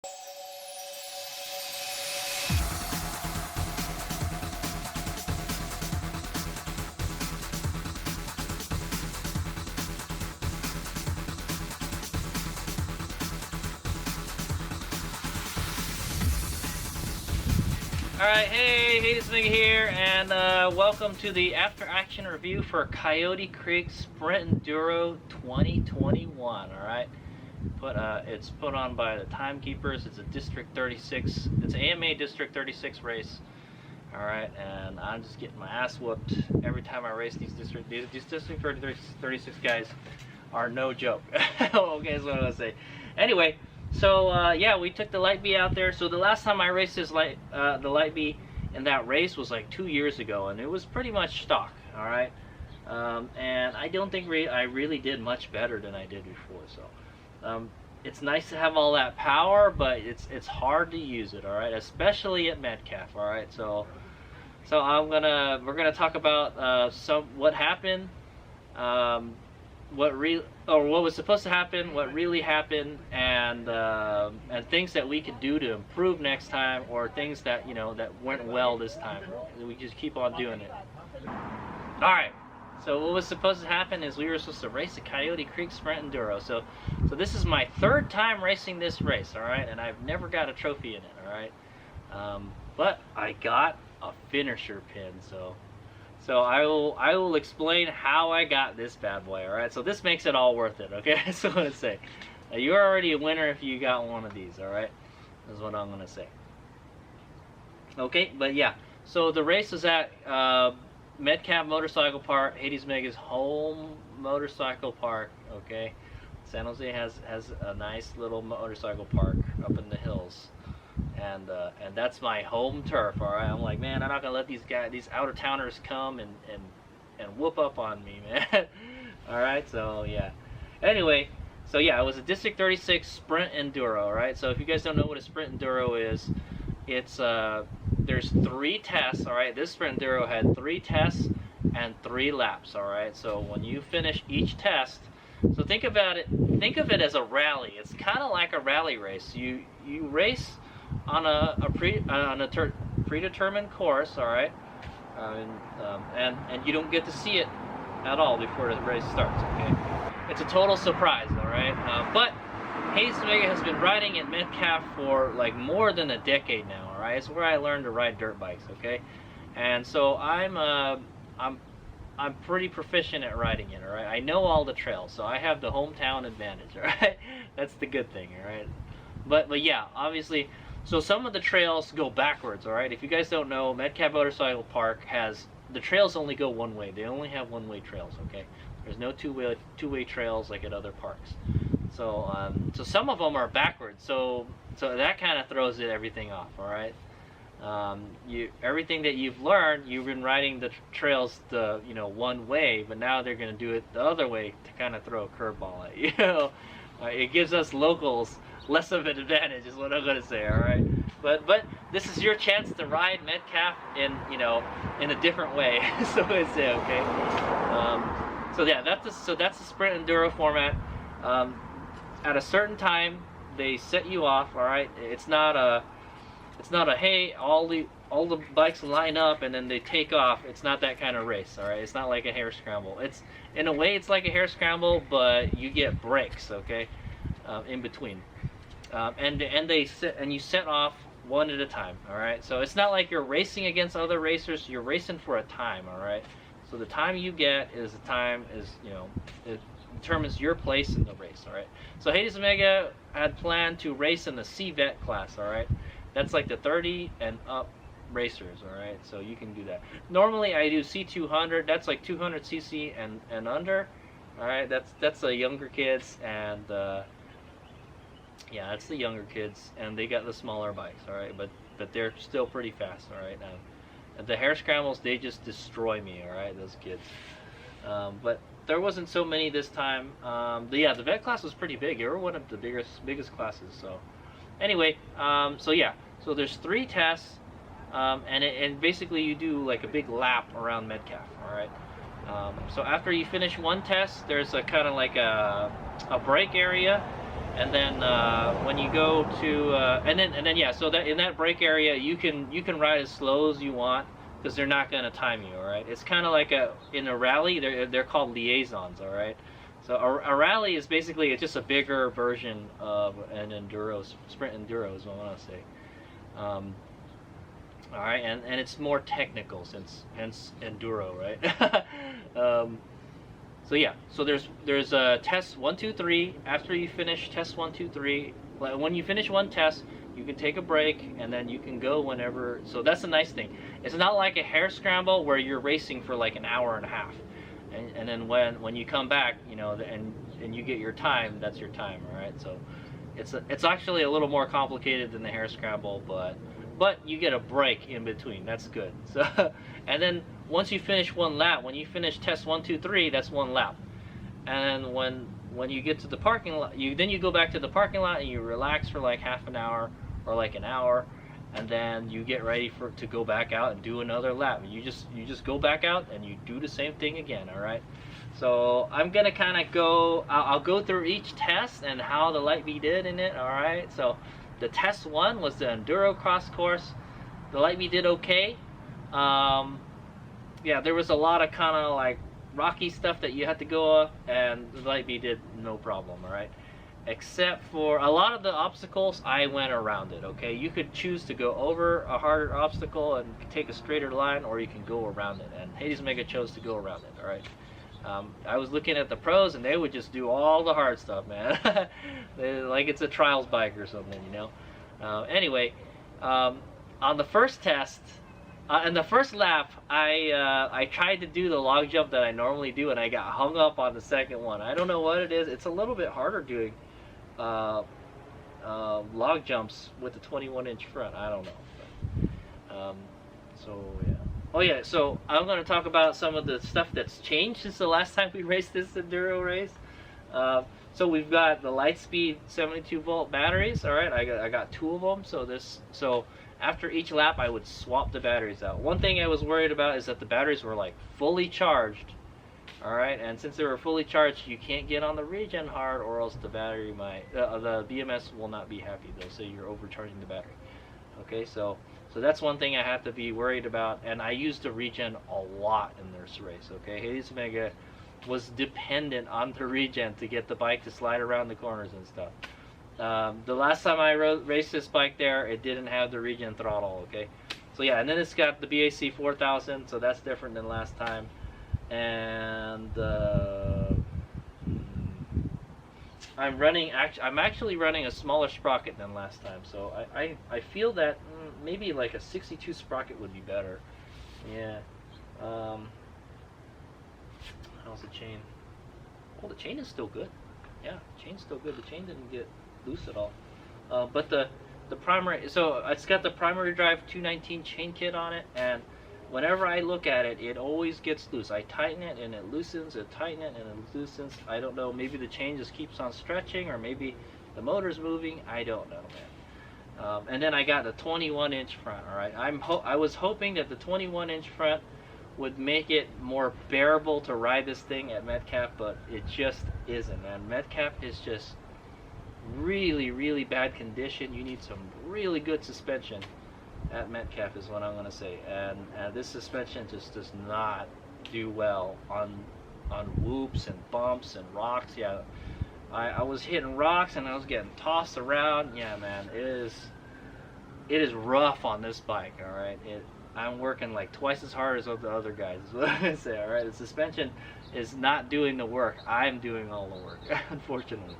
Alright, hey, Hades Mega here, and welcome to the after action review for Coyote Creek Sprint Enduro 2021. Alright, it's put on by the Timekeepers. It's a District 36, it's an AMA District 36 race. Alright, and I'm just getting my ass whooped every time I race these District 36 guys are no joke. Okay, that's what I'm gonna say. Anyway. So yeah, we took the Light B out there. So the last time I raced the Light B in that race was like 2 years ago, and it was pretty much stock. All right, and I don't think I really did much better than I did before. So it's nice to have all that power, but it's hard to use it. All right, especially at Metcalf. All right, so we're gonna talk about what happened. What was supposed to happen, what really happened, and things that we could do to improve next time, or things that that went well this time. We just keep on doing it. All right. So what was supposed to happen is we were supposed to race the Coyote Creek Sprint Enduro. So this is my third time racing this race. All right, and I've never got a trophy in it. All right, but I got a finisher pin. So I will explain how I got this bad boy, alright? So this makes it all worth it, okay? That's what I'm going to say. You're already a winner if you got one of these, alright? That's what I'm going to say. Okay, but yeah. So the race is at Metcalf Motorcycle Park, Hades Mega's home motorcycle park, okay? San Jose has a nice little motorcycle park up in the hills. And that's my home turf, all right? I'm like, man, I'm not gonna let these out-of-towners come and whoop up on me, man. All right, so yeah. Anyway, so yeah, it was a District 36 Sprint Enduro, all right? So if you guys don't know what a Sprint Enduro is, it's there's 3 tests, all right? This Sprint Enduro had 3 tests and 3 laps, all right? So when you finish each test, so think of it as a rally. It's kind of like a rally race. You race on a predetermined course, all right, and you don't get to see it at all before the race starts. Okay, it's a total surprise, all right. But Hades Mega has been riding at Metcalf for like more than a decade now, all right. It's where I learned to ride dirt bikes, okay, and so I'm pretty proficient at riding it, all right. I know all the trails, so I have the hometown advantage, all right. That's the good thing, all right. But yeah, obviously. So some of the trails go backwards, all right? If you guys don't know, Metcalf Motorcycle Park the trails only go one way. They only have one-way trails, okay? There's no two-way trails like at other parks. So so some of them are backwards. So that kind of throws everything off, all right? Everything that you've learned, you've been riding the trails the one way, but now they're going to do it the other way to kind of throw a curveball at you. It gives us locals less of an advantage, is what I'm gonna say. All right, but this is your chance to ride Metcalf in in a different way. So I say, okay. So yeah, that's the Sprint Enduro format. At a certain time, they set you off. All right, it's not a hey, all the bikes line up and then they take off. It's not that kind of race. All right, it's not like a hare scramble. It's in a way it's like a hare scramble, but you get breaks, okay, in between. And you set off one at a time, all right? So it's not like you're racing against other racers. You're racing for a time, all right? So the time you get is it determines your place in the race, all right? So Hades Mega had planned to race in the C-Vet class, all right? That's like the 30 and up racers, all right? So you can do that. Normally I do C200. That's like 200 cc and under, all right? That's the younger kids, and yeah, that's the younger kids, and they got the smaller bikes, all right, but they're still pretty fast, all right. The hare scrambles, they just destroy me, all right, those kids. But there wasn't so many this time. Yeah, the vet class was pretty big. You were one of the biggest classes. So anyway, so yeah, so there's 3 tests, and basically you do like a big lap around Metcalf, all right. So after you finish one test, there's a kind of like a break area. And then when you go to and then yeah, so that in that brake area you can ride as slow as you want because they're not going to time you. All right, it's kind of like in a rally they're called liaisons. All right, so a rally is basically it's just a bigger version of an enduro sprint enduro is what I want to say. All right, and it's more technical hence enduro, right? So yeah, so there's test 1, 2, 3. After you finish test 1, 2, 3, when you finish one test, you can take a break and then you can go whenever. So that's the nice thing. It's not like a hare scramble where you're racing for like an hour and a half, and then when you come back, you know, and you get your time, that's your time, all right? So it's actually a little more complicated than the hare scramble, but you get a break in between. That's good. So and then once you finish one lap, when you finish test 1, 2, 3, that's one lap. And when you get to the parking lot, then you go back to the parking lot and you relax for like half an hour or like an hour, and then you get ready to go back out and do another lap. You just go back out and you do the same thing again. All right. So I'm gonna kind of I'll go through each test and how the Light Bee did in it. All right. So the test 1 was the enduro cross course. The Light Bee did okay. Yeah, there was a lot of kind of like rocky stuff that you had to go up, and the Light Bee did no problem, all right? Except for a lot of the obstacles, I went around it, okay? You could choose to go over a harder obstacle and take a straighter line, or you can go around it, and Hades Mega chose to go around it, all right? I was looking at the pros, and they would just do all the hard stuff, man. Like it's a trials bike or something, you know? Anyway, on the first test, in the first lap, I tried to do the log jump that I normally do, and I got hung up on the second one. I don't know what it is. It's a little bit harder doing log jumps with the 21-inch front. I don't know. But, so yeah. Oh yeah. So I'm going to talk about some of the stuff that's changed since the last time we raced this enduro race. So we've got the Lightspeed 72-volt batteries. All right. I got 2 of them. So after each lap, I would swap the batteries out. One thing I was worried about is that the batteries were like fully charged. All right, and since they were fully charged, you can't get on the regen hard, or else the battery might, the BMS will not be happy. They'll say you're overcharging the battery. Okay, so that's one thing I have to be worried about, and I used the regen a lot in this race. Okay, Hades Mega was dependent on the regen to get the bike to slide around the corners and stuff. The last time I raced this bike there, it didn't have the regen throttle, okay? So yeah, and then it's got the BAC 4000, so that's different than last time. And I'm actually running a smaller sprocket than last time, so I feel that maybe like a 62 sprocket would be better. Yeah. How's the chain? Well, the chain is still good. Yeah, the chain's still good. The chain didn't get loose at all. But the primary, so it's got the primary drive 219 chain kit on it, and whenever I look at it, it always gets loose. I tighten it and it loosens, I tighten it and it loosens. I don't know, maybe the chain just keeps on stretching, or maybe the motor's moving. I don't know, man. And then I got the 21-inch front. All right, I was hoping that the 21-inch front would make it more bearable to ride this thing at Metcalf, but it just isn't, man. Metcalf is just really, really bad condition. You need some really good suspension at Metcalf is what I'm going to say, and this suspension just does not do well on whoops and bumps and rocks. Yeah, I was hitting rocks and I was getting tossed around. Yeah, man, it is rough on this bike. All right, I'm working like twice as hard as the other guys is what I say. All right, the suspension is not doing the work. I'm doing all the work, unfortunately.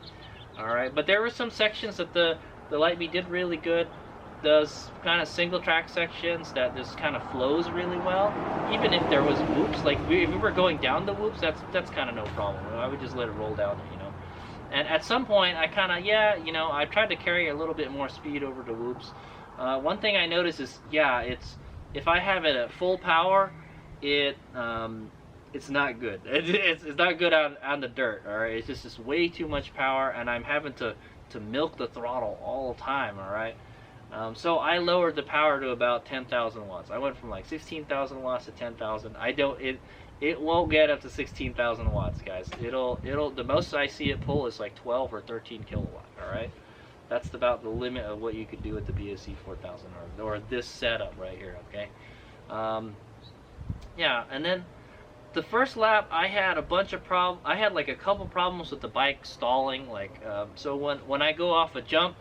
All right, but there were some sections that the Light Bee did really good. Does kind of single track sections that just kind of flows really well. Even if there was whoops, like if we were going down the whoops, that's kind of no problem. I would just let it roll down, you know. And at some point, I kind of, yeah, you know, I tried to carry a little bit more speed over the whoops. One thing I noticed is, yeah, if I have it at full power, it's not good. It's not good on the dirt. All right, it's just way too much power, and I'm having to milk the throttle all the time. All right. So I lowered the power to about 10,000 watts. I went from like 16,000 watts to 10,000. it won't get up to 16,000 watts, guys. It'll the most I see it pull is like 12 or 13 kilowatt. All right, that's about the limit of what you could do with the BSC 4000 or this setup right here. Okay, yeah, and then the first lap I had a bunch of I had like a couple problems with the bike stalling. Like so when I go off a jump,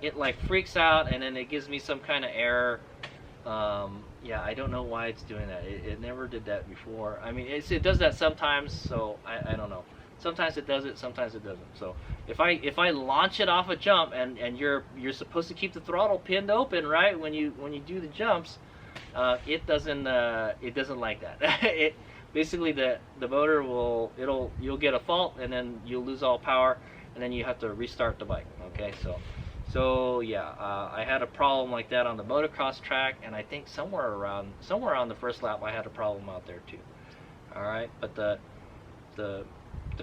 it like freaks out and then it gives me some kind of error. Yeah, I don't know why it's doing that. It never did that before. I mean, it does that sometimes, so I don't know. Sometimes it does it, sometimes it doesn't. So if I launch it off a jump and you're supposed to keep the throttle pinned open, right, when you do the jumps, it doesn't like that. It basically the motor you'll get a fault and then you'll lose all power and then you have to restart the bike. Okay, so yeah, I had a problem like that on the motocross track, and I think somewhere around the first lap I had a problem out there too. All right, but the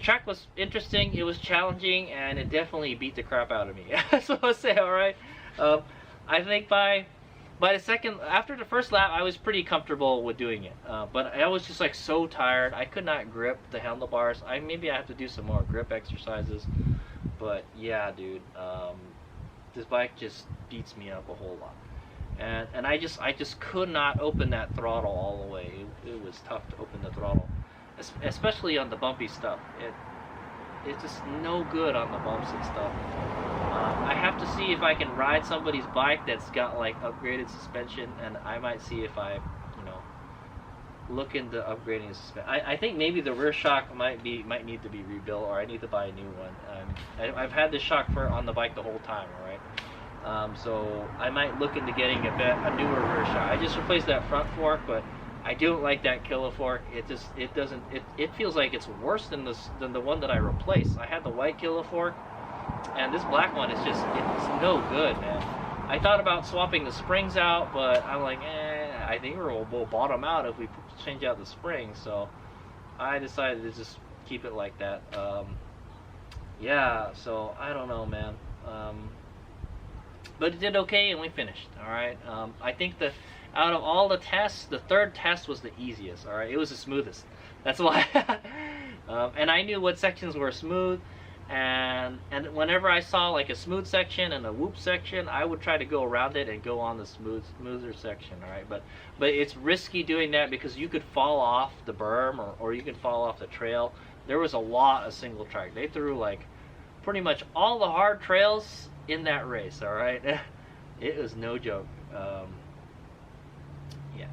track was interesting, it was challenging, and it definitely beat the crap out of me. So I'll say, all right. I think by after the first lap, I was pretty comfortable with doing it, but I was just like so tired. I could not grip the handlebars. Maybe I have to do some more grip exercises, but yeah, dude. This bike just beats me up a whole lot, and I just could not open that throttle all the way. It was tough to open the throttle, especially on the bumpy stuff. It's just no good on the bumps and stuff. I have to see if I can ride somebody's bike that's got like upgraded suspension, and I might see if I look into upgrading the suspension. I think maybe the rear shock might need to be rebuilt, or I need to buy a new one. I've had this shock on the bike the whole time, all right? So I might look into getting a newer rear shock. I just replaced that front fork, but I don't like that killer fork. It feels like it's worse than the one that I replaced. I had the white killer fork, and this black one is it's no good, man. I thought about swapping the springs out, but I'm like, I think we'll bottom out if we change out the springs. So I decided to just keep it like that. Yeah, so I don't know, man. But it did okay, and we finished. All right. I think out of all the tests, the third test was the easiest. All right, it was the smoothest. That's why. And I knew what sections were smooth. And whenever I saw like a smooth section and a whoop section, I would try to go around it and go on the smoother section. All right, but it's risky doing that because you could fall off the berm or you could fall off the trail. There was a lot of single track. They threw like pretty much all the hard trails in that race. All right, it was no joke. Yeah,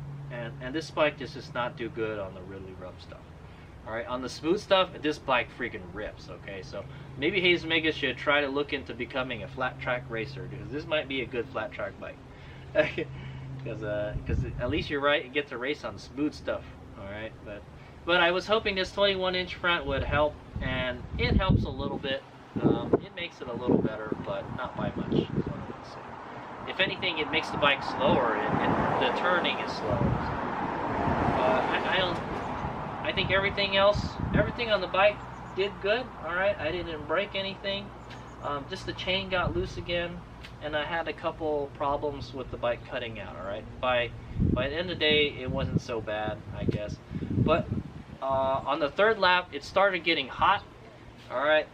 and this bike just does not do good on the really rough stuff. Alright, on the smooth stuff, this bike freaking rips, okay? So maybe Hayes Mega should try to look into becoming a flat track racer, because this might be a good flat track bike. Because at least you're right, you get to race on smooth stuff, alright? But I was hoping this 21-inch front would help, and it helps a little bit. It makes it a little better, but not by much, is what I would say. If anything, it makes the bike slower, and the turning is slower. I think everything on the bike did good. All right, I didn't break anything. Just the chain got loose again, and I had a couple problems with the bike cutting out. All right, by the end of the day, it wasn't so bad, I guess. But on the third lap, it started getting hot. All right,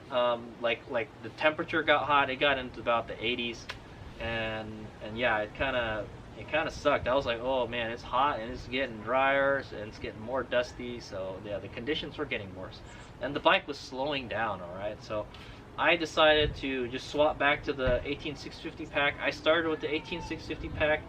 like the temperature got hot. It got into about the 80s, and yeah, it kind of sucked. I was like, oh man, it's hot and it's getting drier and it's getting more dusty. So yeah, the conditions were getting worse, and the bike was slowing down. All right, so I decided to just swap back to the 18650 pack. I started with the 18650 pack,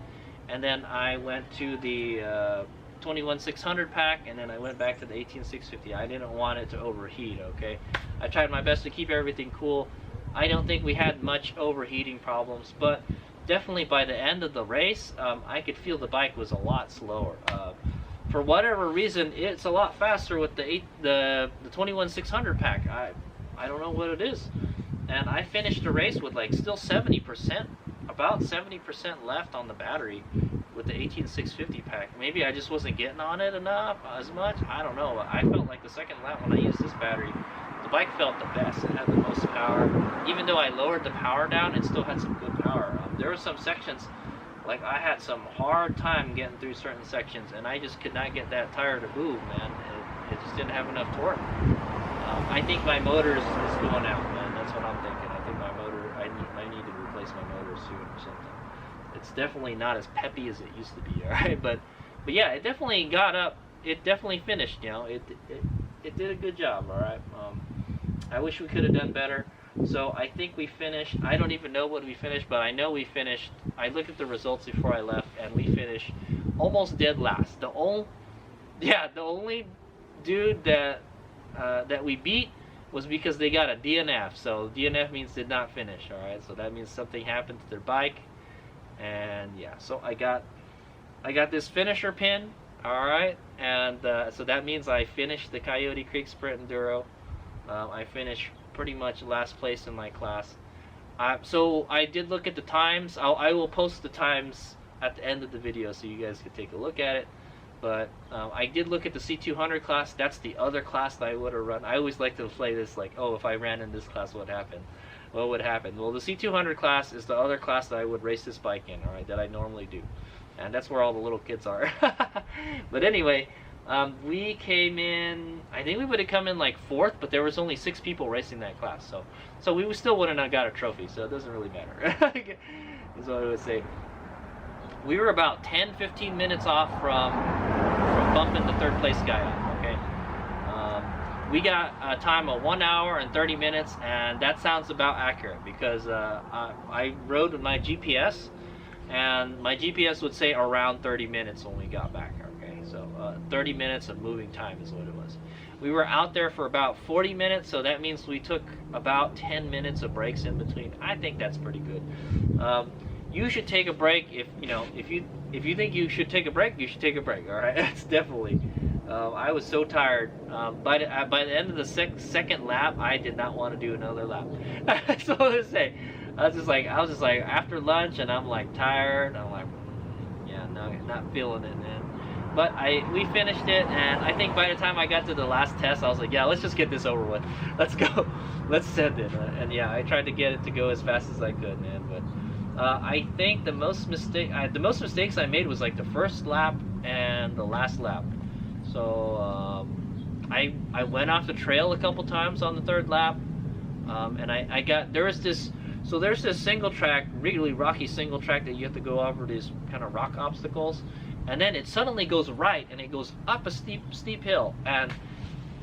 and then I went to the 21600 pack, and then I went back to the 18650. I didn't want it to overheat. Okay, I tried my best to keep everything cool. I don't think we had much overheating problems, but definitely by the end of the race, I could feel the bike was a lot slower. For whatever reason, it's a lot faster with the 21600 pack. I don't know what it is. And I finished the race with like still 70%, about 70% left on the battery with the 18650 pack. Maybe I just wasn't getting on it enough, as much. I don't know. I felt like the second lap when I used this battery, the bike felt the best. It had the most power. Even though I lowered the power down, it still had some good power. There were some sections, like I had some hard time getting through certain sections, and I just could not get that tire to move, man. It just didn't have enough torque. I think my motor is going out, man. That's what I'm thinking. I think my motor, I need to replace my motor soon or something. It's definitely not as peppy as it used to be, all right? But yeah, it definitely got up. It definitely finished, you know. It did a good job, all right? I wish we could have done better. So I think we finished. I don't even know what we finished, but I know we finished. I looked at the results before I left, and we finished almost dead last. The only dude that we beat was because they got a DNF. So DNF means did not finish. All right. So that means something happened to their bike, and yeah. So I got this finisher pin. All right, and so that means I finished the Coyote Creek Sprint Enduro. I finished pretty much last place in my class. So I did look at the times. I will post the times at the end of the video so you guys can take a look at it. But I did look at the C200 class. That's the other class that I would have run. I always like to play this like, oh, if I ran in this class, what happened? What would happen? Well, the C200 class is the other class that I would race this bike in, all right, that I normally do. And that's where all the little kids are. But anyway, we came in, I think we would have come in like 4th, but there was only 6 people racing that class. So we still wouldn't have got a trophy, so it doesn't really matter. Is what I would say. We were about 10-15 minutes off from bumping the 3rd place guy up, okay? We got a time of 1 hour and 30 minutes, and that sounds about accurate because I rode with my GPS, and my GPS would say around 30 minutes when we got back, okay? So 30 minutes of moving time is what it was. We were out there for about 40 minutes, so that means we took about 10 minutes of breaks in between. I think that's pretty good. You should take a break if you think you should take a break, you should take a break, all right? That's definitely. I was so tired. By the end of the second lap, I did not want to do another lap. That's what I was saying. I was just like after lunch, and I'm like tired. I'm like, yeah, no, not feeling it, man. But we finished it, and I think by the time I got to the last test, I was like, yeah, let's just get this over with. Let's go. Let's send it. And yeah, I tried to get it to go as fast as I could, man. But I think the most mistakes I made was like the first lap and the last lap. So I went off the trail a couple times on the 3rd lap, and there's this single track, really rocky single track that you have to go over these kind of rock obstacles, and then it suddenly goes right and it goes up a steep hill, and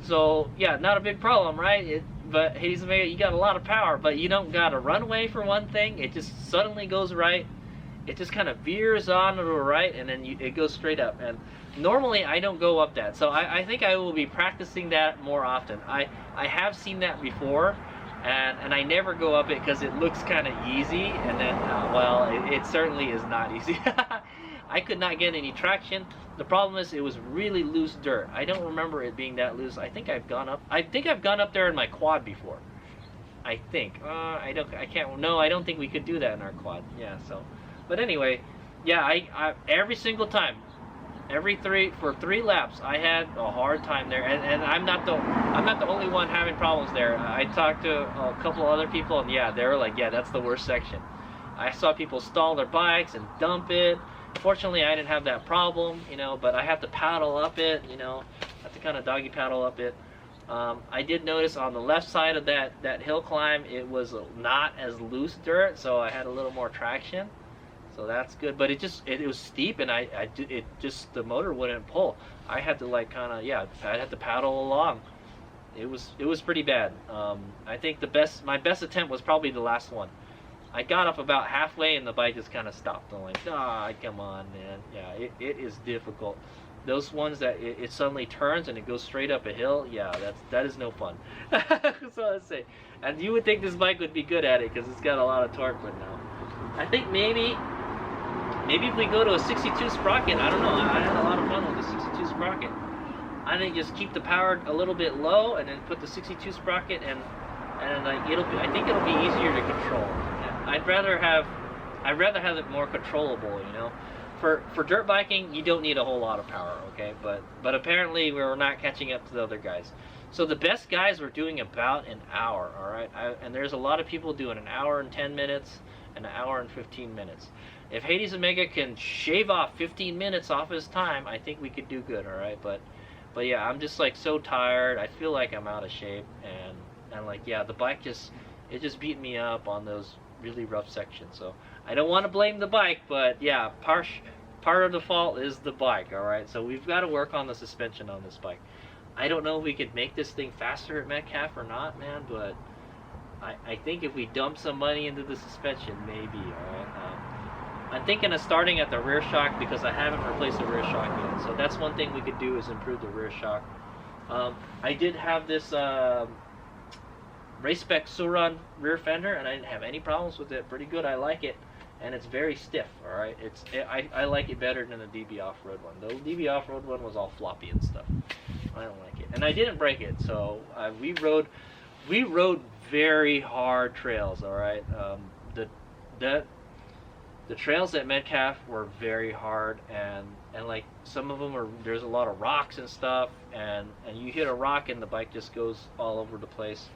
so yeah, not a big problem, right? But Hades and Vega, you got a lot of power, but you don't got a runway for one thing. It just suddenly goes right. It just kind of veers on to the right, and then it goes straight up. And normally I don't go up that, so I think I will be practicing that more often. I have seen that before, and I never go up it because it looks kind of easy, and then well, it certainly is not easy. I could not get any traction. The problem is it was really loose dirt. I don't remember it being that loose. I think I've gone up there in my quad before. I think. I don't think we could do that in our quad. Yeah, so. But anyway, yeah, I every single time, for 3 laps, I had a hard time there, and I'm not the only one having problems there. I talked to a couple other people, and yeah, they were like, yeah, that's the worst section. I saw people stall their bikes and dump it. Fortunately, I didn't have that problem, but I have to paddle up it, have to kind of doggy paddle up it. I did notice on the left side of that hill climb, it was not as loose dirt, so I had a little more traction. So that's good, but it was steep, and the motor wouldn't pull. I had to I had to paddle along. It was pretty bad. I think my best attempt was probably the last one. I got up about halfway and the bike just kind of stopped. I'm like, come on, man. Yeah, it is difficult. Those ones that it suddenly turns and it goes straight up a hill, yeah, that is no fun. That's what I say. And you would think this bike would be good at it because it's got a lot of torque, but no. I think maybe if we go to a 62 sprocket, I don't know. I had a lot of fun with the 62 sprocket. I think just keep the power a little bit low and then put the 62 sprocket and I think it'll be easier to control. I'd rather have it more controllable, For dirt biking, you don't need a whole lot of power, okay? But apparently we're not catching up to the other guys. So the best guys were doing about an hour, all right? And there's a lot of people doing an hour and 10 minutes and an hour and 15 minutes. If Hades Omega can shave off 15 minutes off his time, I think we could do good, all right? But But yeah, I'm just like so tired. I feel like I'm out of shape, and like yeah, the bike just beat me up on those really rough sections. So I don't want to blame the bike, but yeah, part of the fault is the bike. All right, so we've got to work on the suspension on this bike. I don't know if we could make this thing faster at Metcalf or not, man, but I think if we dump some money into the suspension, maybe. All right. I'm thinking of starting at the rear shock because I haven't replaced the rear shock yet. So that's one thing we could do is improve the rear shock. I did have this race spec Suron rear fender, and I didn't have any problems with it. Pretty good. I like it, and it's very stiff. All right, I like it better than the DB off-road one. The DB off-road one was all floppy and stuff. I don't like it, and I didn't break it. So we rode very hard trails. All right, the trails at Metcalf were very hard, and like some of them there's a lot of rocks and stuff, and you hit a rock and the bike just goes all over the place.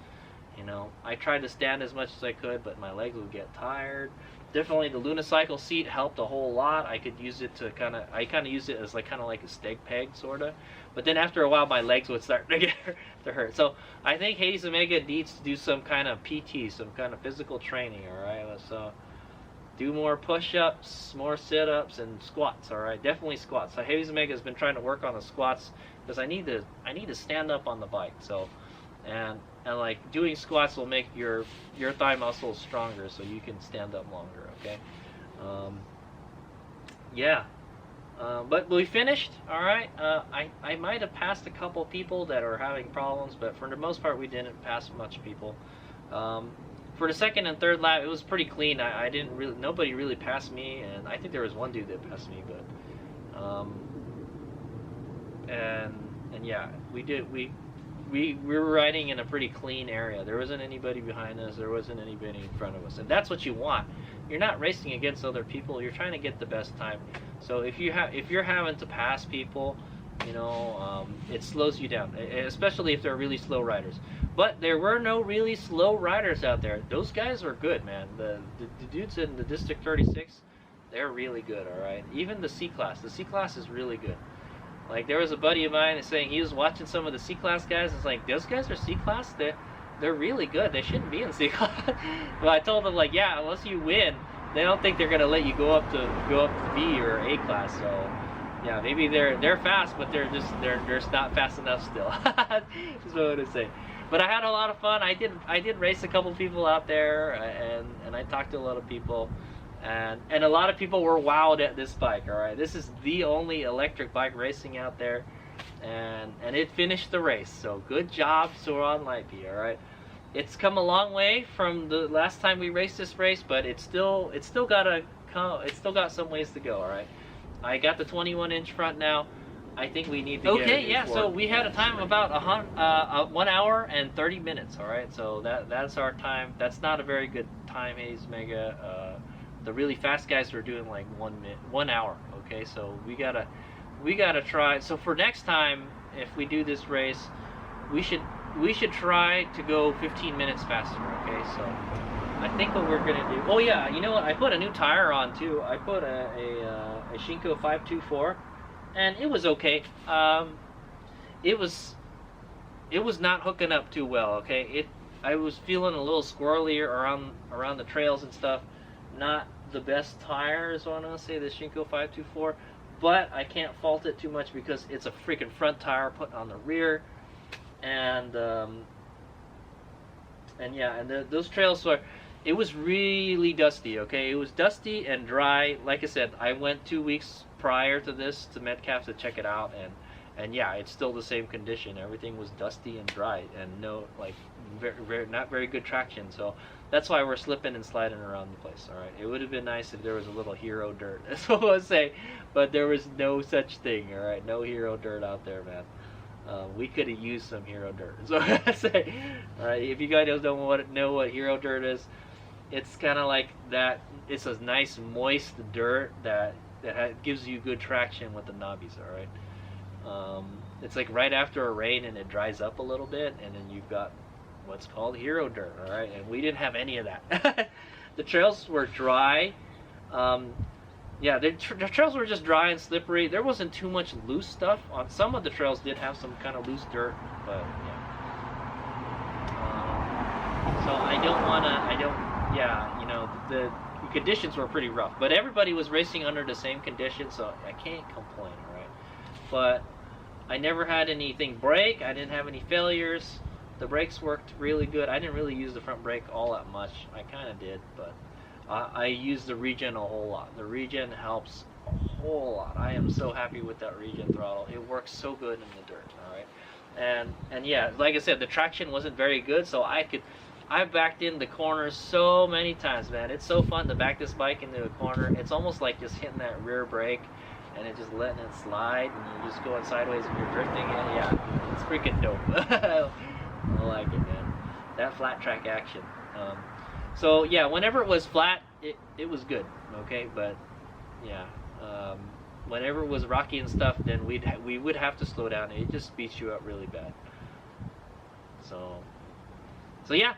You know, I tried to stand as much as I could, but my legs would get tired. Definitely the unicycle seat helped a whole lot. I could use it to kind of used it as like a steg peg sort of, but then after a while my legs would start to hurt. So I think Hades Omega needs to do some kind of PT, some kind of physical training. All right, so do more push-ups, more sit-ups, and squats. All right, definitely squats. So Hades Omega has been trying to work on the squats because I need to stand up on the bike. So and like doing squats will make your thigh muscles stronger, so you can stand up longer. Okay, yeah. But we finished. All right. I might have passed a couple people that are having problems, but for the most part, we didn't pass much people. For the second and third lap, it was pretty clean. Nobody really passed me, and I think there was one dude that passed me, but and yeah, we were riding in a pretty clean area. There wasn't anybody behind us. There wasn't anybody in front of us, and that's what you want. You're not racing against other people. You're trying to get the best time. So if you're having to pass people, you know, it slows you down, especially if they're really slow riders. But there were no really slow riders out there. Those guys are good, man. The dudes in the District 36, they're really good. All right. Even the C-Class. The C-Class is really good. Like, there was a buddy of mine saying he was watching some of the C-Class guys. It's like, those guys are C-Class? They're really good. They shouldn't be in C-Class. But I told him, like, yeah, unless you win, they don't think they're going to let you go up to B or A-Class. So, yeah, maybe they're fast, but they're not fast enough still. That's what I would say. But I had a lot of fun. I did race a couple people out there, and I talked to a lot of people. And a lot of people were wowed at this bike. All right, this is the only electric bike racing out there, and it finished the race. So good job, Suron Lightby. All right, it's come a long way from the last time we raced this race, but it's still got some ways to go. All right, I got the 21-inch front now. I think we need to get it. So we had a time of about 1 hour and 30 minutes. All right, so that's our time. That's not a very good time, Hades Omega. The really fast guys are doing like 1 hour. Okay, so we gotta try. So for next time, if we do this race, we should try to go 15 minutes faster. Okay, so I think what we're gonna do. Oh yeah, you know what? I put a new tire on too. I put a Shinko 524, and it was okay. It was not hooking up too well. Okay, I was feeling a little squirrely around the trails and stuff. Not the best tire is what I'm gonna say, the Shinko 524, but I can't fault it too much because it's a freaking front tire put on the rear, and yeah, and those trails it was really dusty. Okay, it was dusty and dry. Like I said, I went 2 weeks prior to this to Metcalf to check it out, and yeah, it's still the same condition. Everything was dusty and dry, and not very good traction. So that's why we're slipping and sliding around the place. All right, it would have been nice if there was a little hero dirt. That's what I would say, but there was no such thing. All right, no hero dirt out there, man. We could have used some hero dirt. So I say, all right, if you guys don't know what hero dirt is, it's kind of like that. It's a nice moist dirt that gives you good traction with the knobbies. All right, it's like right after a rain and it dries up a little bit, and then you've got what's called hero dirt. All right, and we didn't have any of that. The trails were dry. Yeah, the trails were just dry and slippery. There wasn't too much loose stuff. On some of the trails did have some kind of loose dirt, but yeah. So yeah, you know, the conditions were pretty rough. But everybody was racing under the same conditions, so I can't complain, all right? But I never had anything break. I didn't have any failures. The brakes worked really good. I didn't really use the front brake all that much. I kind of did, but I use the regen a whole lot. The regen helps a whole lot. I am so happy with that regen throttle. It works so good in the dirt, all right? And yeah, like I said, the traction wasn't very good, so I backed in the corners so many times, man. It's so fun to back this bike into a corner. It's almost like just hitting that rear brake and it just letting it slide, and you're just going sideways and you're drifting in. Yeah, it's freaking dope. I like it, man. That flat track action. So yeah, whenever it was flat, it was good, okay? But yeah, whenever it was rocky and stuff, then we would have to slow down. It just beats you up really bad. So yeah,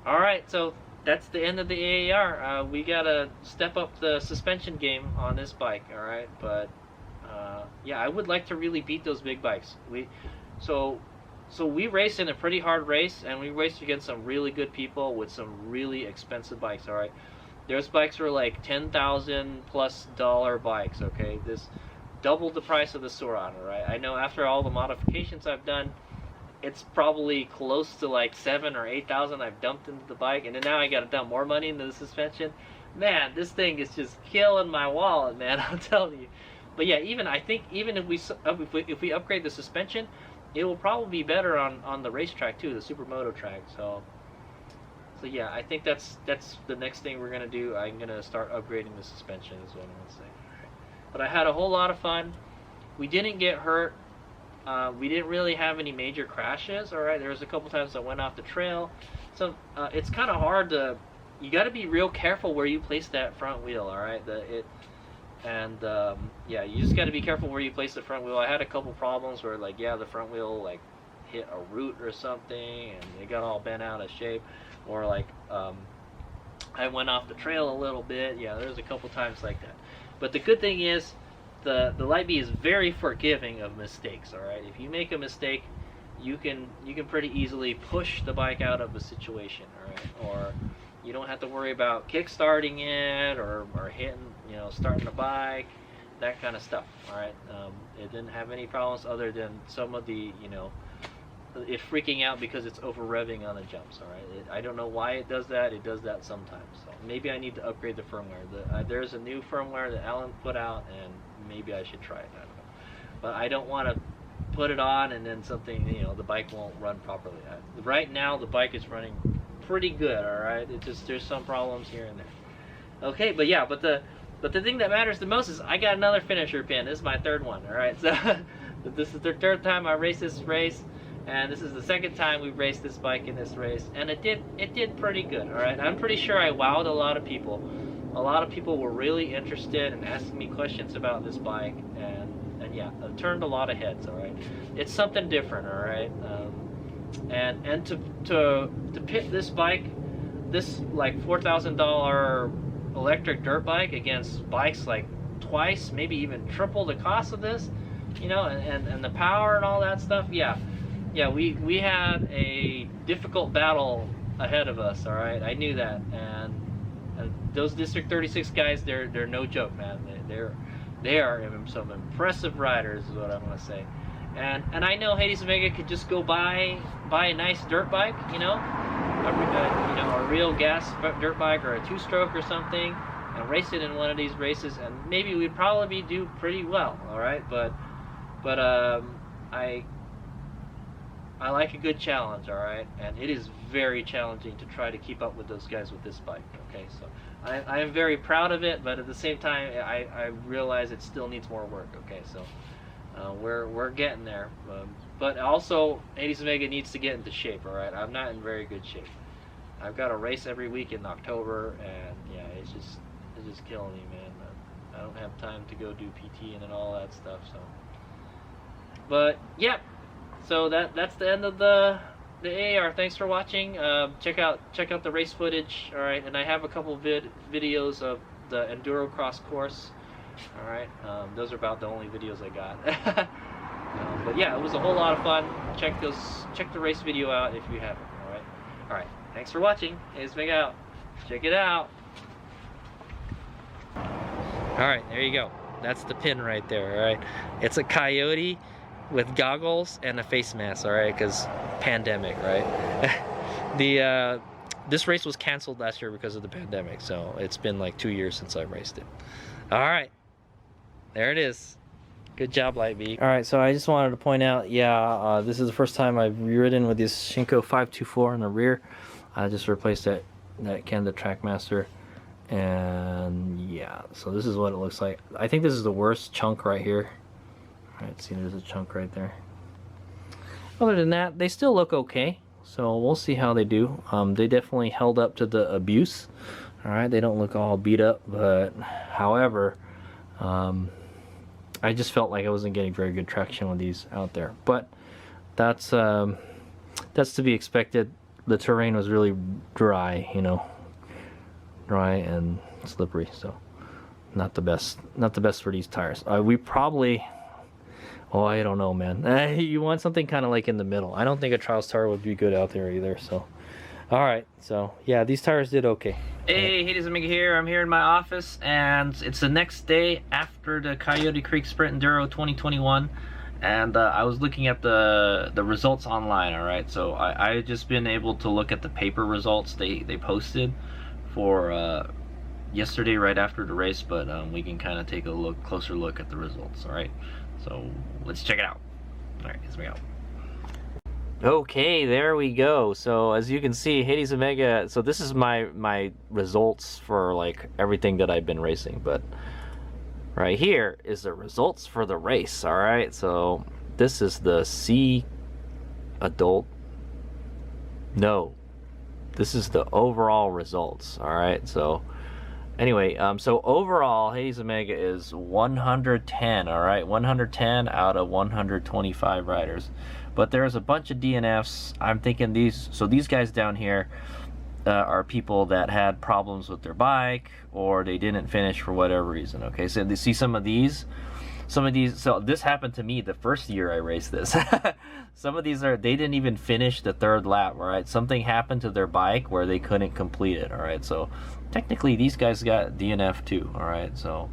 all right. So that's the end of the AAR. We gotta step up the suspension game on this bike, all right? But yeah, I would like to really beat those big bikes. So we raced in a pretty hard race, and we raced against some really good people with some really expensive bikes, all right? Those bikes were like $10,000+ bikes, okay? This doubled the price of the Soran, all right? I know after all the modifications I've done, it's probably close to like 7,000 or 8,000 I've dumped into the bike, and then now I got to dump more money into the suspension. Man, this thing is just killing my wallet, man. I'm telling you. But yeah, I think even if we upgrade the suspension, it will probably be better on the racetrack too, the Supermoto track. So yeah, I think that's the next thing we're gonna do. I'm gonna start upgrading the suspension, is what I'm gonna say. Right. But I had a whole lot of fun. We didn't get hurt. We didn't really have any major crashes. All right, there was a couple times I went off the trail. So it's kind of hard to. You got to be real careful where you place that front wheel. All right, yeah, you just got to be careful where you place the front wheel. I had a couple problems where, like, yeah, the front wheel like hit a root or something, and it got all bent out of shape, or like I went off the trail a little bit. Yeah, there's a couple times like that. But the good thing is, the Light B is very forgiving of mistakes. All right, if you make a mistake, you can pretty easily push the bike out of a situation. All right, or you don't have to worry about kick-starting it or hitting, starting the bike, that kind of stuff. All right, it didn't have any problems other than some of the, it freaking out because it's over revving on the jumps. All right, I don't know why it does that. It does that sometimes. So maybe I need to upgrade the firmware. There's a new firmware that Alan put out, and maybe I should try it. I don't know, but I don't want to put it on and then something, the bike won't run properly. Right now, the bike is running pretty good. All right, it just, there's some problems here and there. Okay, but yeah, but the thing that matters the most is I got another finisher pin. This is my third one. All right, so this is the third time I raced this race, and this is the second time we've raced this bike in this race, and it did pretty good. All right, I'm pretty sure I wowed a lot of people. A lot of people were really interested and asking me questions about this bike, and yeah, it turned a lot of heads. All right, it's something different. All right. And to pit this bike, this like $4,000 electric dirt bike against bikes like twice, maybe even triple the cost of this, and the power and all that stuff. Yeah, we had a difficult battle ahead of us. All right, I knew that, and those District 36 guys, they're no joke, man. They are some impressive riders, is what I'm gonna say. And I know Hades Omega could just go buy a nice dirt bike, a real gas dirt bike or a two-stroke or something, and race it in one of these races, and maybe we'd probably do pretty well. All right, but I like a good challenge. All right, and it is very challenging to try to keep up with those guys with this bike. Okay, so I am very proud of it, but at the same time, I realize it still needs more work. Okay, so. We're getting there, but also Hades Omega needs to get into shape. All right, I'm not in very good shape. I've got a race every week in October, and yeah, it's just killing me, man. I don't have time to go do PT and all that stuff. So, but yeah, so that's the end of the AAR. Thanks for watching. Check out the race footage. All right, and I have a couple videos of the Enduro Cross course All right, those are about the only videos I got. But yeah, it was a whole lot of fun. Check the race video out if you haven't. All right. Thanks for watching. Hey, let's make out. Check it out. All right, there you go. That's the pin right there. All right, it's a Coyote with goggles and a face mask. All right, because pandemic, right? This race was canceled last year because of the pandemic, so it's been like 2 years since I raced it. All right, there it is. Good job, Lightbeat. All right, so I just wanted to point out, yeah, this is the first time I've ridden with this Shinko 524 in the rear. I just replaced that Canada Trackmaster, and yeah, so this is what it looks like. I think this is the worst chunk right here. All right, see, there's a chunk right there. Other than that, they still look okay, so we'll see how they do. They definitely held up to the abuse. All right, they don't look all beat up, but however, I just felt like I wasn't getting very good traction with these out there, but that's to be expected. The terrain was really dry, you know, dry and slippery, so not the best for these tires. We probably, oh, I don't know, man. You want something kind of like in the middle. I don't think a trials tire would be good out there either. So, all right, so yeah, these tires did okay. Hey, Hades Omega here. I'm here in my office, and it's the next day after the Coyote Creek Sprint Enduro 2021, and I was looking at the results online. All right, so I just been able to look at the paper results they posted for yesterday right after the race, but we can kind of take a closer look at the results. All right, so let's check it out. All right, let's go. Okay, there we go. So as you can see, Hades Omega, so this is my results for like everything that I've been racing, but right here is the results for the race. All right, so this is the C adult. No, this is the overall results. All right, so anyway, so overall Hades Omega is 110. All right, 110 out of 125 riders. But there's a bunch of DNFs. I'm thinking these guys down here are people that had problems with their bike, or they didn't finish for whatever reason. Okay, so they see some of these. So this happened to me the first year I raced this. Some of these they didn't even finish the third lap. All right, something happened to their bike where they couldn't complete it. All right, so technically these guys got DNF too. All right, so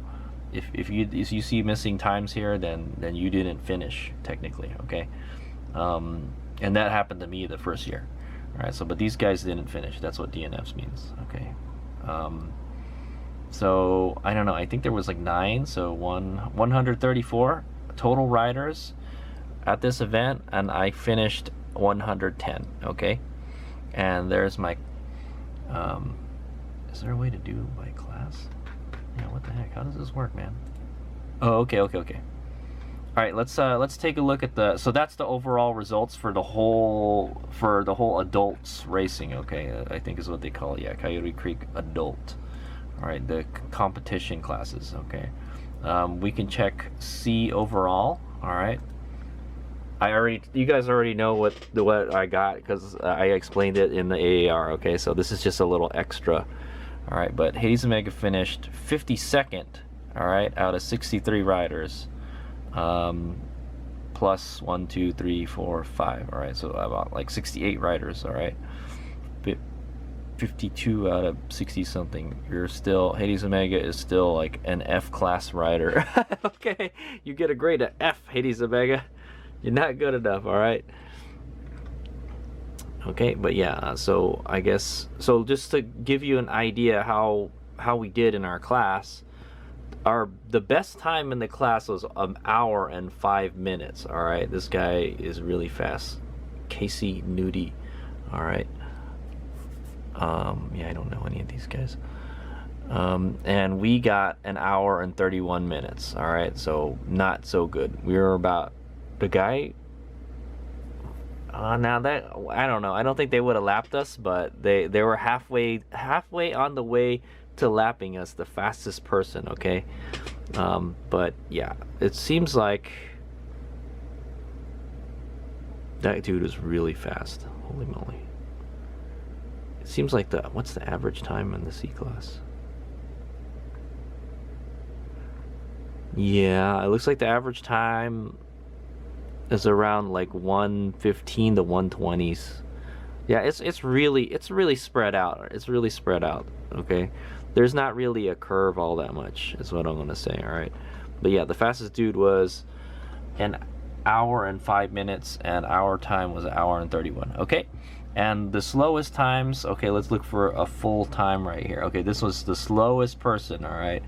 if you see missing times here, then you didn't finish technically. Okay. And that happened to me the first year. All right, so but these guys didn't finish. That's what DNFs means. Okay. So I don't know. I think there was like 134 total riders at this event, and I finished 110. Okay. And there's my. Is there a way to do by class? Yeah. What the heck? How does this work, man? Oh, okay. All right, let's take a look at so that's the overall results for the whole adults racing. Okay, I think is what they call it. Yeah, Coyote Creek adult. All right, the competition classes. Okay, we can check C overall. All right, you guys already know what I got because I explained it in the AAR. Okay, so this is just a little extra. All right, but Hades Omega finished 52nd. All right, out of 63 riders. Plus 1, 2, 3, 4, 5. All right, so about like 68 riders. All right, 52 out of 60 something. You're still, Hades Omega is still like an F class rider. Okay, you get a grade of F, Hades Omega. You're not good enough. All right. Okay, but yeah, so I guess so. Just to give you an idea how we did in our class. The best time in the class was 1 hour and 5 minutes. All right, this guy is really fast, Casey Nudie. All right, yeah, I don't know any of these guys. And we got 1 hour and 31 minutes. All right, so not so good. We were about the guy. Now that I don't know. I don't think they would have lapped us, but they were halfway on the way to lapping us, the fastest person. Okay, but yeah, it seems like that dude is really fast. Holy moly! It seems like what's the average time in the C class? Yeah, it looks like the average time is around like 115 to 120s. Yeah, it's really spread out. It's really spread out. Okay, there's not really a curve all that much. Is what I'm gonna say. All right, but yeah, the fastest dude was an hour and 5 minutes, and our time was an hour and 31. Okay, and the slowest times. Okay, let's look for a full time right here. Okay, this was the slowest person. All right,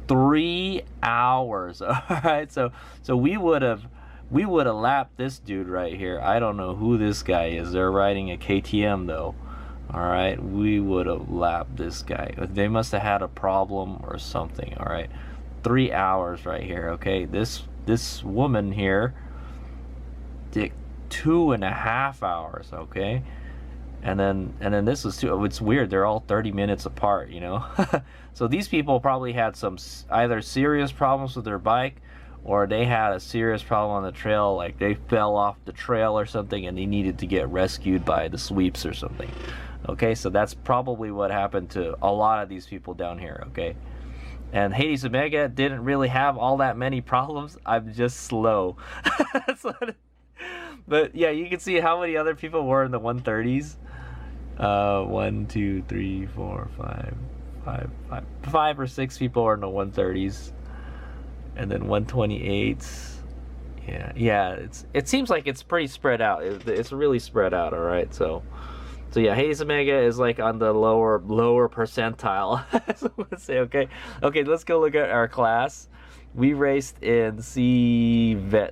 3 hours. All right, so we would have lapped this dude right here. I don't know who this guy is. They're riding a KTM though. All right, we would have lapped this guy. They must have had a problem or something. All right, 3 hours right here. Okay, this woman here did 2.5 hours. Okay, and then this was two. It's weird. They're all 30 minutes apart. You know, so these people probably had some either serious problems with their bike, or they had a serious problem on the trail, like they fell off the trail or something and they needed to get rescued by the sweeps or something. Okay, so that's probably what happened to a lot of these people down here. Okay, and Hades Omega didn't really have all that many problems. I'm just slow. But yeah, you can see how many other people were in the 130s. 1, 2, 3, 4, 5 or 6 people were in the 130s. And then 128s. Yeah, it seems like it's pretty spread out. It's really spread out. All right, so yeah, Hades Omega is like on the lower percentile. So let's say okay, let's go look at our class. We raced in CVET.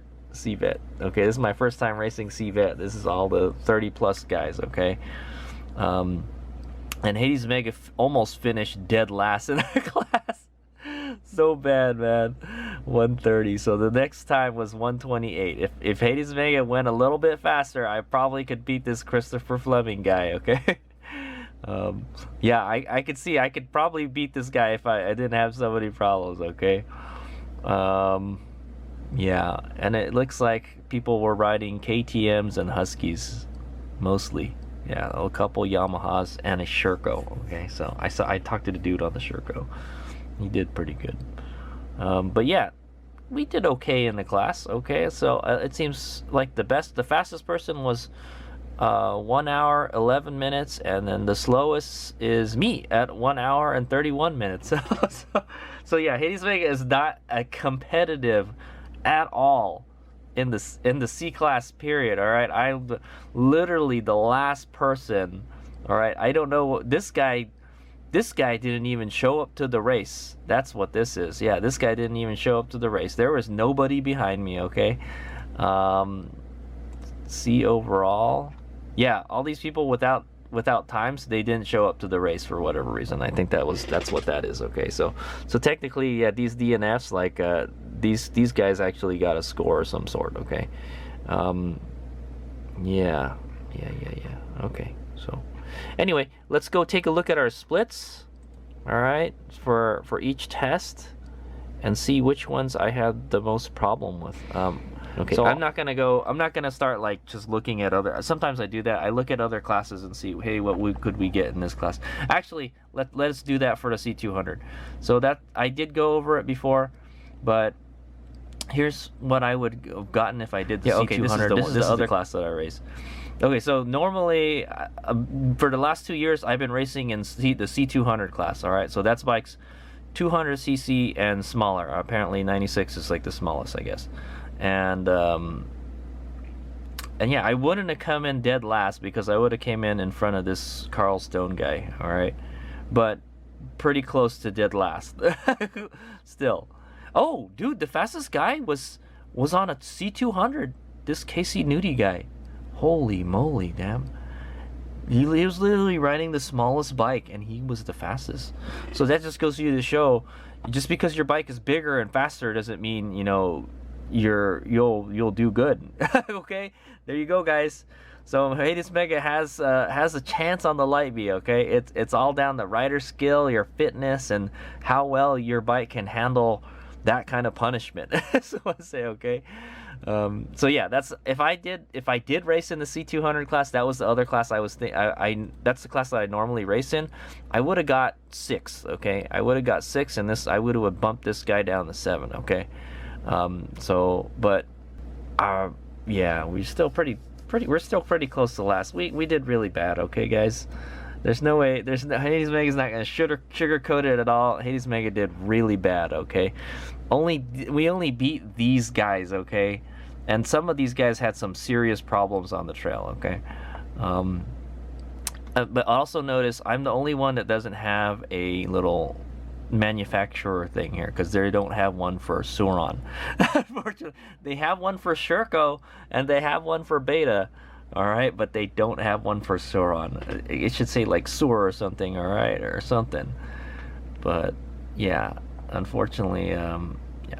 Okay, this is my first time racing CVET. This is all the 30 plus guys. Okay, and Hades Omega almost finished dead last in our class. So bad, man. 130. So the next time was 128. If Hades Omega went a little bit faster, I probably could beat this Christopher Fleming guy. Okay. Yeah, I could see I could probably beat this guy if I didn't have so many problems. Okay. Yeah, and it looks like people were riding KTMs and Huskies mostly. Yeah, a couple Yamahas and a Sherco. Okay, so I talked to the dude on the Sherco. He did pretty good. But yeah, we did okay in the class. Okay, so it seems like the fastest person was 1 hour 11 minutes, and then the slowest is me at 1 hour and 31 minutes. So yeah, Hades Omega is not a competitive at all in the C class period. All right, I'm literally the last person. All right, I don't know this guy. This guy didn't even show up to the race. That's what this is. Yeah, this guy didn't even show up to the race. There was nobody behind me, okay? C overall. Yeah, all these people without times, they didn't show up to the race for whatever reason. I think that's what that is, okay? So technically, yeah, these DNFs, like these guys actually got a score of some sort, okay? Yeah. Okay, so anyway, let's go take a look at our splits, all right, for each test, and see which ones I had the most problem with. Okay, so I'm not gonna start like just looking at other. Sometimes I do that. I look at other classes and see, hey, what could we get in this class? Actually, let's do that for the C200. So that I did go over it before, but here's what I would have gotten if I did the C200. This is the other class that I raced. Okay, so normally for the last 2 years I've been racing in the C200 class. All right, so that's bikes 200cc and smaller. Apparently 96 is like the smallest, I guess. And yeah, I wouldn't have come in dead last because I would have came in front of this Carl Stone guy. All right, but pretty close to dead last still. Oh, dude, the fastest guy was on a C200. This Casey Nudie guy. Holy moly, damn. He was literally riding the smallest bike, and he was the fastest. So that just goes to you to show, just because your bike is bigger and faster doesn't mean, you know, you'll do good. Okay, there you go, guys. So Hades Omega has a chance on the light bee. Okay, it's all down to rider skill, your fitness, and how well your bike can handle that kind of punishment. So I say, okay. So yeah, that's if I did race in the C200 class, that was the other class I was that's the class that I normally race in. I would have got 6, okay? I would have got 6, and I would have bumped this guy down to 7, okay? So, but yeah, we're still pretty close to last week. We did really bad, okay, guys? There's no way, Hades Mega's not gonna sugarcoat it at all. Hades Mega did really bad, okay? We only beat these guys, okay? And some of these guys had some serious problems on the trail, okay? But also notice I'm the only one that doesn't have a little manufacturer thing here, because they don't have one for Sauron. Unfortunately, they have one for Shirko and they have one for Beta, all right, but they don't have one for Sauron. It should say like Sur or something, all right, or something. But yeah, unfortunately, yeah,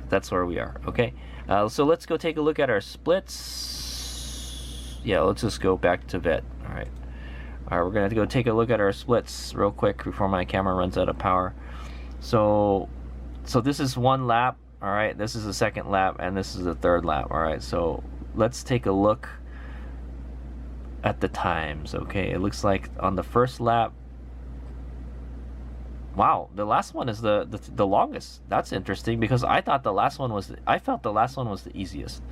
that's where we are. Okay, so let's go take a look at our splits. Yeah, let's just go back to vet. All right, we're gonna have to go take a look at our splits real quick before my camera runs out of power. So this is 1 lap, all right, this is the 2nd lap, and this is the 3rd lap, all right. So let's take a look at the times, okay. It looks like on the 1st lap, wow, the last one is the longest. That's interesting, because I felt the last one was the easiest,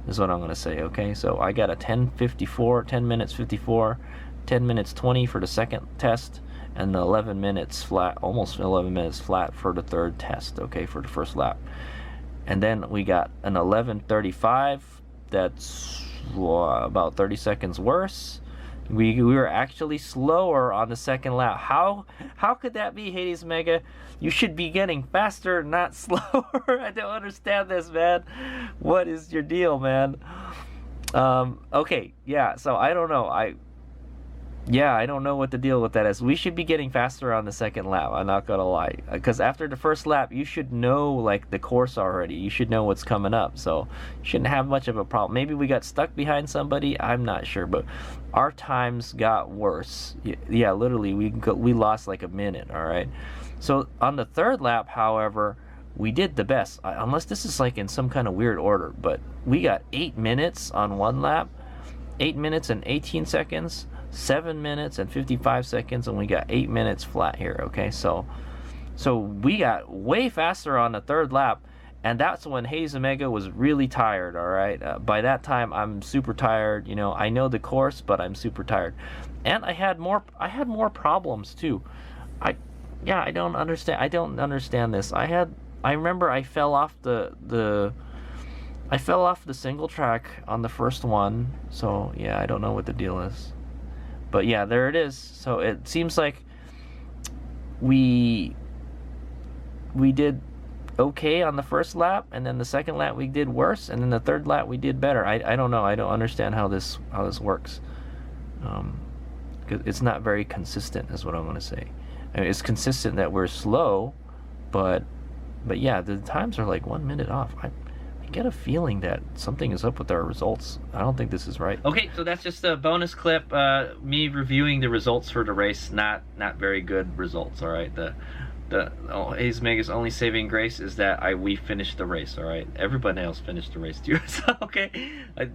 is what I'm gonna say, okay. So I got a 10:54, 10 minutes 54, 10 minutes 20 for the 2nd test, and 11 minutes flat, almost 11 minutes flat for the 3rd test, okay, for the 1st lap. And then we got an 11:35, that's about 30 seconds worse. We were actually slower on the 2nd lap. How could that be, Hades Mega? You should be getting faster, not slower. I don't understand this, man. What is your deal, man? Okay, yeah, so I don't know. I don't know what the deal with that is. We should be getting faster on the 2nd lap, I'm not gonna lie. Because after the 1st lap, you should know like the course already. You should know what's coming up, so you shouldn't have much of a problem. Maybe we got stuck behind somebody, I'm not sure, but our times got worse. Yeah, literally, we lost like a minute, all right? So on the 3rd lap, however, we did the best, unless this is like in some kind of weird order, but we got 8 minutes on 1 lap, 8 minutes and 18 seconds, 7 minutes and 55 seconds, and we got 8 minutes flat here, okay? So we got way faster on the 3rd lap, and that's when Hades Omega was really tired, all right? By that time, I'm super tired, you know. I know the course, but I'm super tired. And I had more problems, too. I don't understand this. I remember I fell off the single track on the first one, so yeah, I don't know what the deal is. But yeah, there it is. So it seems like we did okay on the 1st lap, and then the 2nd lap we did worse, and then the 3rd lap we did better. I don't know. I don't understand how this works. 'Cause it's not very consistent, is what I'm gonna say. I mean, it's consistent that we're slow, but yeah, the times are like 1 minute off. I get a feeling that something is up with our results. I don't think this is right. Okay, so that's just a bonus clip, me reviewing the results for the race. Not very good results, all right? The Hades Mega's only saving grace is that we finished the race, all right? Everybody else finished the race too. So, okay,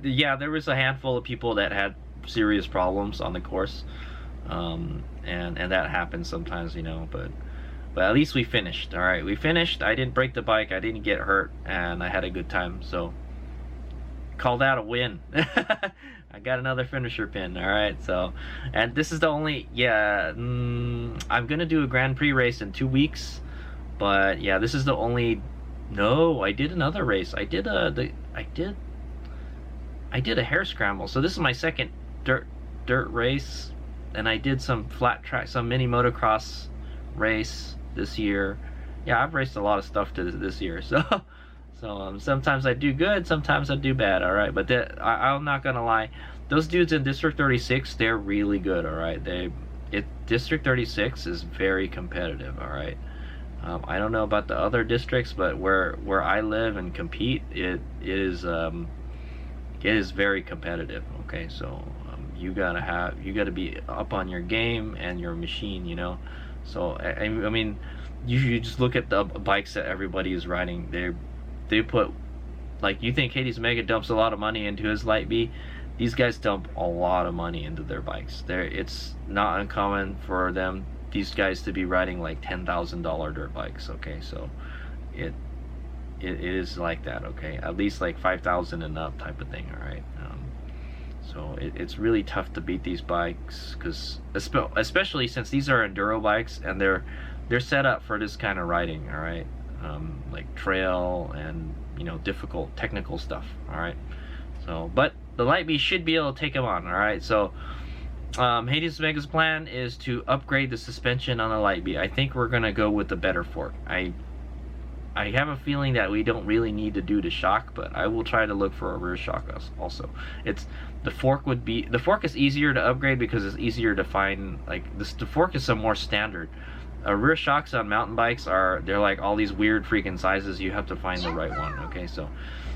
yeah, there was a handful of people that had serious problems on the course, and that happens sometimes, you know, but at least we finished, all right? We finished. I didn't break the bike. I didn't get hurt, and I had a good time. So call that a win. I got another finisher pin, all right? So, and this is the only, yeah, I'm gonna do a Grand Prix race in 2 weeks, but yeah, this is the only. No, I did another race. I did a hare scramble. So this is my 2nd dirt race, and I did some flat track, some mini motocross race this year. Yeah, I've raced a lot of stuff this year, so sometimes I do good, sometimes I do bad, all right? But I'm not gonna lie, those dudes in District 36, they're really good, all right? District 36 is very competitive, all right? I don't know about the other districts, but where I live and compete, it is very competitive, okay? So you gotta be up on your game and your machine, you know. So I mean, you just look at the bikes that everybody is riding. they put, like, you think Hades Omega dumps a lot of money into his Light B. These guys dump a lot of money into their bikes. It's not uncommon for these guys to be riding like $10,000 dirt bikes. Okay, so it is like that. Okay, at least like 5,000 and up type of thing. All right. So it's really tough to beat these bikes, because especially since these are enduro bikes and they're set up for this kind of riding. All right, like trail and difficult technical stuff. All right. So, but the Light B should be able to take them on. All right. So, Hades Omega's plan is to upgrade the suspension on the Light B. I think we're gonna go with the better fork. I have a feeling that we don't really need to do the shock, but I will try to look for a rear shock also. The fork is easier to upgrade because it's easier to find. Like the fork is some more standard. Rear shocks on mountain bikes they're like all these weird freaking sizes. You have to find the right one. Okay, so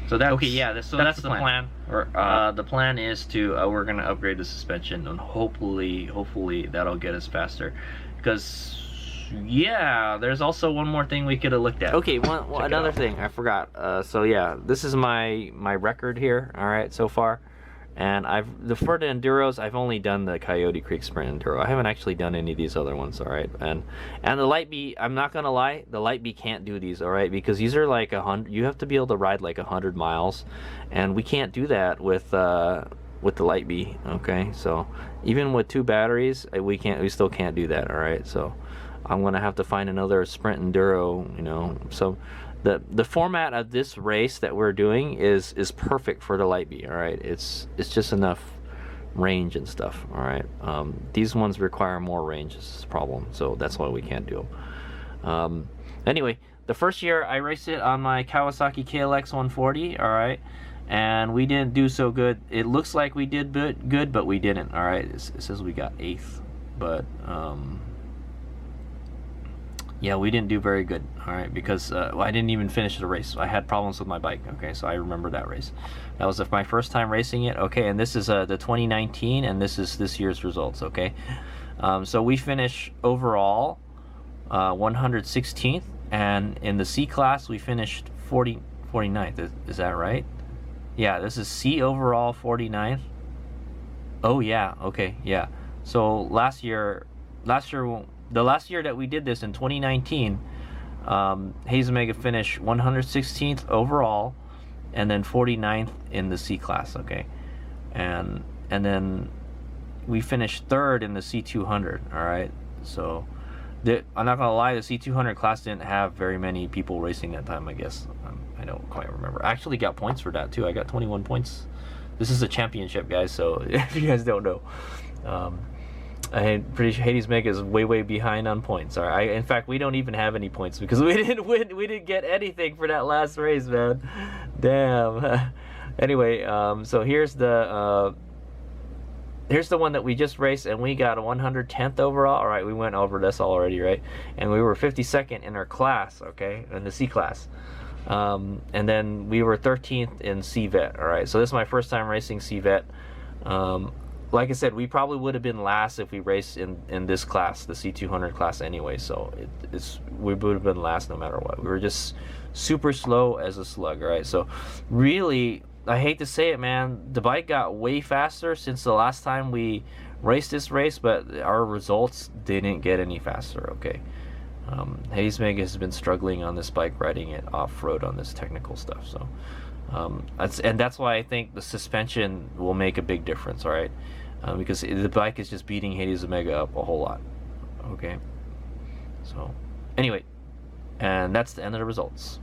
that's okay. Yeah, that's the plan. The plan is to we're gonna upgrade the suspension, and hopefully that'll get us faster. Because yeah, there's also one more thing we could have looked at. Okay, another thing I forgot. So yeah, this is my record here. All right, so far. And for the enduros, I've only done the Coyote Creek Sprint Enduro. I haven't actually done any of these other ones, all right? And the Light B, I'm not gonna lie, the Light B can't do these, all right? Because these are like 100. You have to be able to ride like 100 miles, and we can't do that with the Light B. Okay, so even with 2 batteries, we still can't do that, all right? So I'm gonna have to find another Sprint Enduro, So the format of this race that we're doing is perfect for the Light B. All right, it's just enough range and stuff. All right, these ones require more range. This is the problem, so that's why we can't do them. Anyway, the first year I raced it on my Kawasaki KLX 140. All right, and we didn't do so good. It looks like we did good, but we didn't. All right, it says we got 8th, but yeah, we didn't do very good, all right, because I didn't even finish the race. I had problems with my bike, okay, so I remember that race. That was my first time racing it, okay, and this is the 2019, and this is this year's results, okay. So we finished overall 116th, and in the C class we finished 49th, is that right? Yeah, this is C overall 49th. Oh yeah, okay, yeah. So the last year that we did this in 2019, Hades Omega finished 116th overall, and then 49th in the C class. Okay, and then we finished 3rd in the C200. All right, so I'm not gonna lie, the C200 class didn't have very many people racing that time. I guess I don't quite remember. I actually got points for that too. I got 21 points. This is a championship, guys. So if you guys don't know. I'm pretty sure Hades Omega is way behind on points. All right. In fact, we don't even have any points because we didn't win. We didn't get anything for that last race, man. Damn. Anyway, so here's the one that we just raced, and we got a 110th overall. All right, we went over this already, right? And we were 52nd in our class, okay, in the C class. And then we were 13th in C-Vet. All right, so this is my first time racing C-Vet. Like I said, we probably would have been last if we raced in this class, the C200 class anyway, so we would have been last no matter what. We were just super slow as a slug, right? So really, I hate to say it, man, the bike got way faster since the last time we raced this race, but our results didn't get any faster, okay? Hades Omega has been struggling on this bike, riding it off-road on this technical stuff, so that's why I think the suspension will make a big difference, all right? Because the bike is just beating Hades Omega up a whole lot. Okay, so anyway, and that's the end of the results.